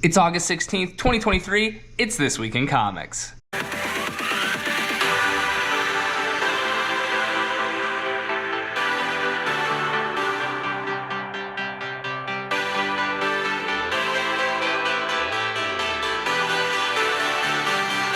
It's August 16th, 2023. It's This Week in Comics.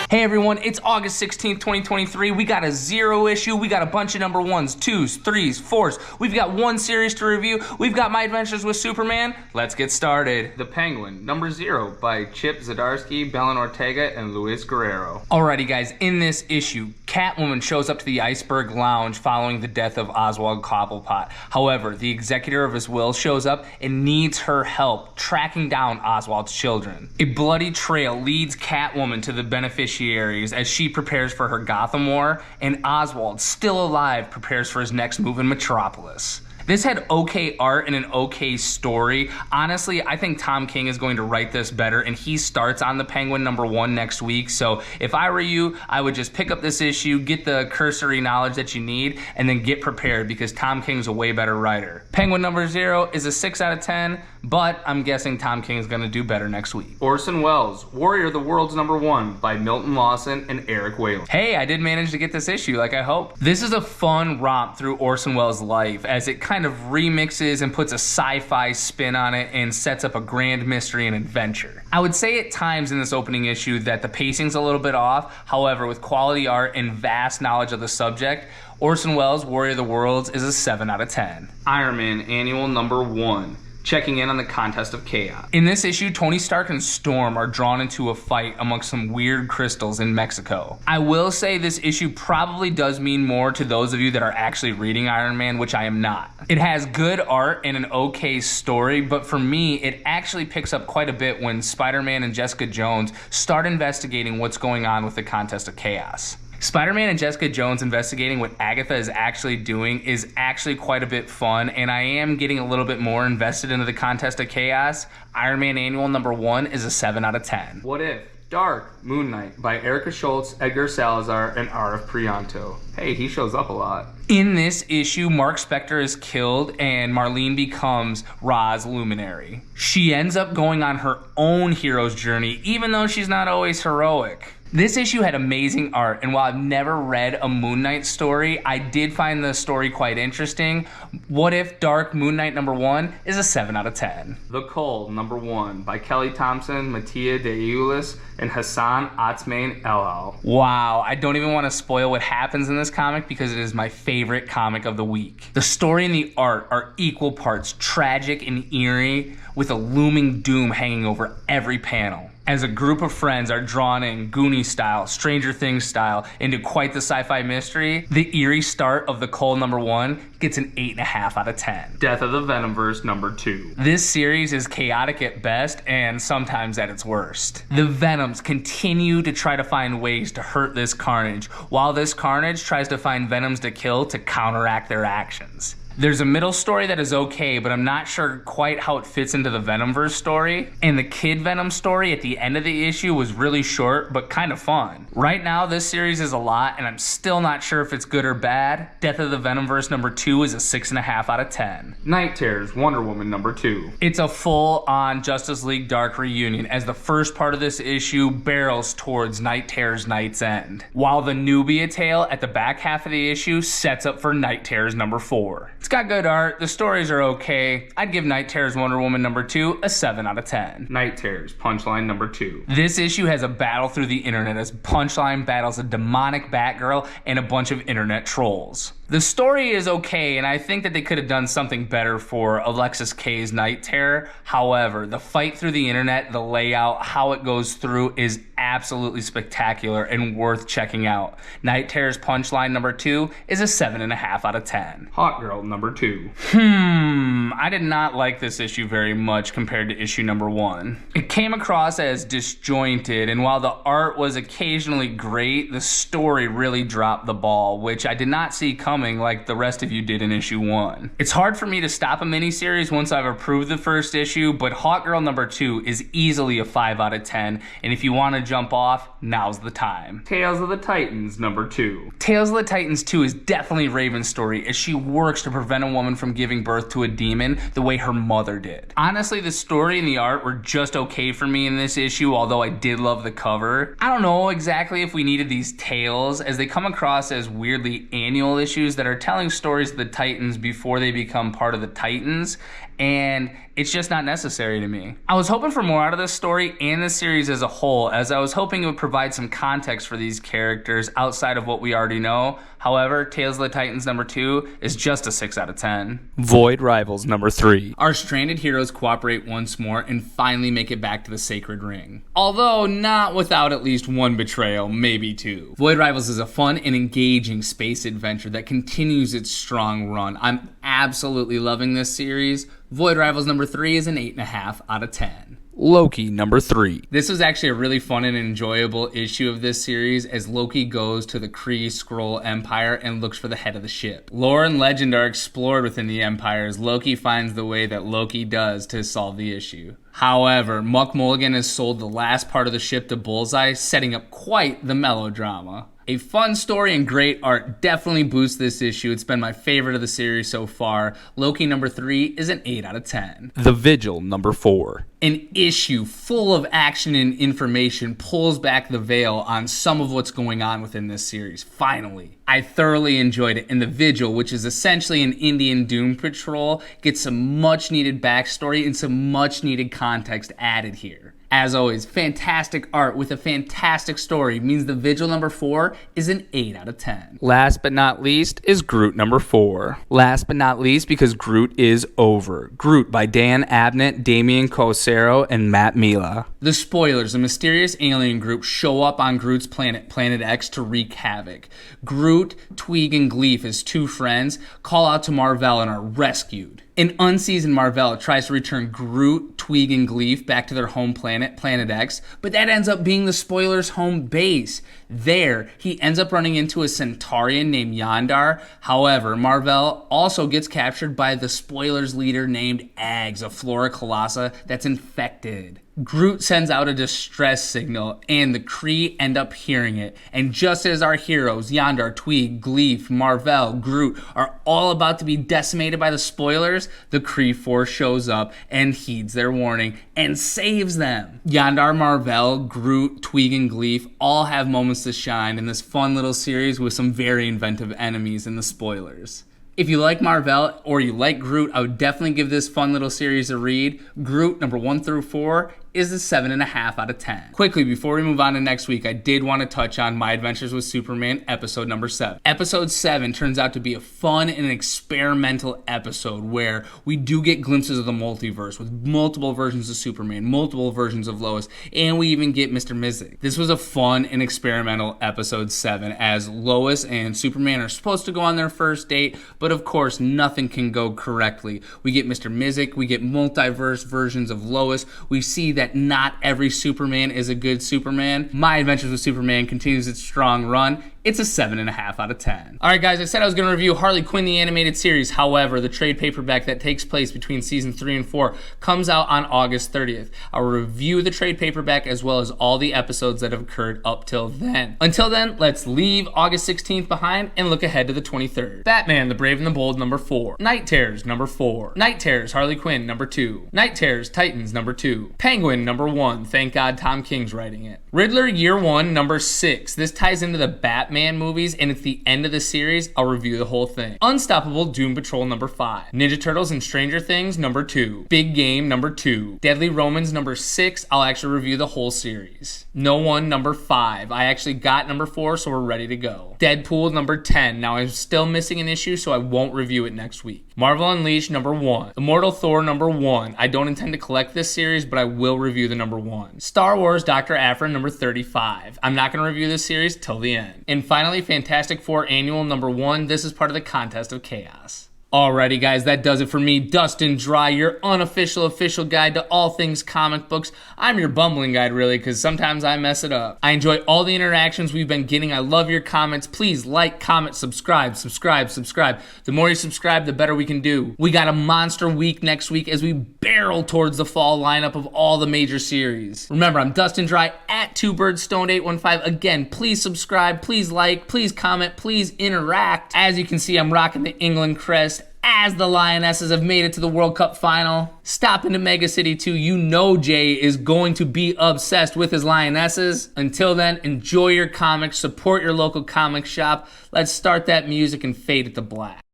Hey everyone, it's August 16th, 2023. We got a zero issue. We got a bunch of number ones, twos, threes, fours. We've got one series to review. We've got My Adventures with Superman. Let's get started. The Penguin, number 0 by Chip Zdarsky, Belen Ortega, and Luis Guerrero. Alrighty guys, in this issue, Catwoman shows up to the Iceberg Lounge following the death of Oswald Cobblepot. However, the executor of his will shows up and needs her help tracking down Oswald's children. A bloody trail leads Catwoman to the beneficiaries as she prepares for her Gotham War, and Oswald, still alive, prepares for his next move in Metropolis. This had okay art and an okay story. Honestly, I think Tom King is going to write this better, and he starts on the Penguin number 1 next week. So if I were you, I would just pick up this issue, get the cursory knowledge that you need, and then get prepared because Tom King's a way better writer. Penguin number 0 is a 6 out of 10, but I'm guessing Tom King is going to do better next week. Orson Welles, Warrior of the World's number 1 by Milton Lawson and Eric Whalen. Hey, I did manage to get this issue like I hoped. This is a fun romp through Orson Welles' life as it kind of remixes and puts a sci-fi spin on it and sets up a grand mystery and adventure. I would say at times in this opening issue that the pacing's a little bit off. However, with quality art and vast knowledge of the subject, Orson Welles' Warrior of the Worlds is a 7 out of 10. Iron Man Annual number 1. Checking in on the Contest of Chaos. In this issue, Tony Stark and Storm are drawn into a fight amongst some weird crystals in Mexico. I will say this issue probably does mean more to those of you that are actually reading Iron Man, which I am not. It has good art and an okay story, but for me, it actually picks up quite a bit when Spider-Man and Jessica Jones start investigating what's going on with the Contest of Chaos. Spider-Man and Jessica Jones investigating what Agatha is actually doing is actually quite a bit fun, and I am getting a little bit more invested into the Contest of Chaos. Iron Man Annual number 1 is a 7 out of 10. What If? Dark, Moon Knight by Erica Schultz, Edgar Salazar, and R.F. Prianto. Hey, he shows up a lot. In this issue, Mark Spector is killed and Marlene becomes Ra's Luminary. She ends up going on her own hero's journey, even though she's not always heroic. This issue had amazing art, and while I've never read a Moon Knight story, I did find the story quite interesting. What If? Dark, Moon Knight number 1 is a 7 out of 10. The Cull number 1 by Kelly Thompson, Mattia De Iulis, and Hassan Otsmane Elal. Wow, I don't even want to spoil what happens in this comic because it is my favorite comic of the week. The story and the art are equal parts tragic and eerie, with a looming doom hanging over every panel. As a group of friends are drawn in Goonies style, Stranger Things style, into quite the sci-fi mystery, the eerie start of The Cull number 1 gets an 8.5 out of 10. Death of the Venomverse number 2. This series is chaotic at best and sometimes at its worst. The Venoms continue to try to find ways to hurt this Carnage, while this Carnage tries to find Venoms to kill to counteract their actions. There's a middle story that is okay, but I'm not sure quite how it fits into the Venomverse story. And the Kid Venom story at the end of the issue was really short, but kind of fun. Right now, this series is a lot, and I'm still not sure if it's good or bad. Death of the Venomverse number 2 is a 6.5 out of 10. Night Terrors, Wonder Woman number 2. It's a full-on Justice League Dark reunion, as the first part of this issue barrels towards Night Terrors Night's End, while the Nubia tale at the back half of the issue sets up for Night Terrors number 4. It's got good art, the stories are okay. I'd give Night Terrors Wonder Woman number 2 a 7 out of 10. Night Terrors Punchline number 2. This issue has a battle through the internet as Punchline battles a demonic Batgirl and a bunch of internet trolls. The story is okay, and I think that they could have done something better for Alexis K's Night Terror. However, the fight through the internet, the layout, how it goes through is absolutely spectacular and worth checking out. Night Terror's Punchline number 2 is a 7.5 out of 10. Hawkgirl number 2. I did not like this issue very much compared to issue number 1. It came across as disjointed, and while the art was occasionally great, the story really dropped the ball, which I did not see coming like the rest of you did in issue 1. It's hard for me to stop a miniseries once I've approved the first issue, but Hawkgirl number 2 is easily a 5 out of 10, and if you want to jump off, now's the time. Tales of the Titans, number 2. Tales of the Titans 2 is definitely Raven's story as she works to prevent a woman from giving birth to a demon the way her mother did. Honestly, the story and the art were just okay for me in this issue, although I did love the cover. I don't know exactly if we needed these tales, as they come across as weirdly annual issues that are telling stories of the Titans before they become part of the Titans, and it's just not necessary to me. I was hoping for more out of this story and the series as a whole, as I was hoping it would provide some context for these characters outside of what we already know. However, Tales of the Titans number 2 is just a 6 out of 10. Void Rivals number 3. Our stranded heroes cooperate once more and finally make it back to the Sacred Ring. Although not without at least one betrayal, maybe 2. Void Rivals is a fun and engaging space adventure that continues its strong run. I'm absolutely loving this series. Void Rivals number 3 is an 8.5 out of 10. Loki number 3. This was actually a really fun and enjoyable issue of this series as Loki goes to the Kree Skrull Empire and looks for the head of the ship. Lore and legend are explored within the Empire as Loki finds the way that Loki does to solve the issue. However, Muck Mulligan has sold the last part of the ship to Bullseye, setting up quite the melodrama. A fun story and great art definitely boosts this issue. It's been my favorite of the series so far. Loki number 3 is an 8 out of 10. The Vigil number 4. An issue full of action and information pulls back the veil on some of what's going on within this series, finally. I thoroughly enjoyed it, and The Vigil, which is essentially an Indian Doom Patrol, gets some much needed backstory and some much needed context added here. As always, fantastic art with a fantastic story means The Vigil number 4 is an 8 out of 10. Last but not least is Groot number 4. Last but not least because Groot is over. Groot by Dan Abnett, Damian Cosero, and Matt Mila. The Spoilers, a mysterious alien group, show up on Groot's planet, Planet X, to wreak havoc. Groot, Tweeg, and Gleef, as 2 friends, call out to Mar-Vell and are rescued. An unseasoned Mar-Vell tries to return Groot, Tweeg, and Gleef back to their home planet, Planet X, but that ends up being the Spoilers' home base. There, he ends up running into a Centaurian named Yondar. However, Mar-Vell also gets captured by the Spoilers' leader named Eggs, a Flora Colossa that's infected. Groot sends out a distress signal, and the Kree end up hearing it. And just as our heroes, Yondar, Tweeg, Gleef, Mar-Vell, Groot, are all about to be decimated by the Spoilers, the Kree force shows up and heeds their warning and saves them. Yondar, Mar-Vell, Groot, Tweeg, and Gleef all have moments to shine in this fun little series with some very inventive enemies in the Spoilers. If you like Mar-Vell or you like Groot, I would definitely give this fun little series a read. Groot number 1 through 4 is a 7.5 out of 10. Quickly, before we move on to next week, I did want to touch on My Adventures with Superman, episode number 7. Episode 7 turns out to be a fun and experimental episode where we do get glimpses of the multiverse with multiple versions of Superman, multiple versions of Lois, and we even get Mr. Mizek. This was a fun and experimental episode 7 as Lois and Superman are supposed to go on their first date, but of course nothing can go correctly. We get Mr. Mizek, we get multiverse versions of Lois, we see that not every Superman is a good Superman. My Adventures with Superman continues its strong run. It's a 7.5 out of 10. Alright guys, I said I was going to review Harley Quinn the animated series. However, the trade paperback that takes place between season 3 and 4 comes out on August 30th. I'll review the trade paperback as well as all the episodes that have occurred up till then. Until then, let's leave August 16th behind and look ahead to the 23rd. Batman, the Brave and the Bold, number 4. Night Terrors, number 4. Night Terrors, Harley Quinn, number 2. Night Terrors, Titans, number 2. Penguin, number 1. Thank God Tom King's writing it. Riddler, Year 1, number 6. This ties into the Batman movies, and at the end of the series, I'll review the whole thing. Unstoppable, Doom Patrol, number 5. Ninja Turtles and Stranger Things, number 2. Big Game, number 2. Deadly Romans, number 6. I'll actually review the whole series. No One, number 5. I actually got number 4, so we're ready to go. Deadpool, number 10. Now, I'm still missing an issue, so I won't review it next week. Marvel Unleashed, number 1. Immortal Thor, number 1. I don't intend to collect this series, but I will review the number 1. Star Wars, Dr. Aphra, number 35. I'm not going to review this series till the end. And finally, Fantastic Four Annual, number 1. This is part of the Contest of Chaos. Alrighty guys, that does it for me, Dustin Dry, your unofficial official guide to all things comic books. I'm your bumbling guide really, because sometimes I mess it up. I enjoy all the interactions we've been getting. I love your comments. Please like, comment, subscribe. The more you subscribe, the better we can do. We got a monster week next week as we barrel towards the fall lineup of all the major series. Remember, I'm Dustin Dry at 2BirdsStoned815. Again, please subscribe, please like, please comment, please interact. As you can see, I'm rocking the England crest as the Lionesses have made it to the World Cup final. Stop into Mega City 2. You know Jay is going to be obsessed with his Lionesses. Until then, enjoy your comics, support your local comic shop. Let's start that music and fade it to black.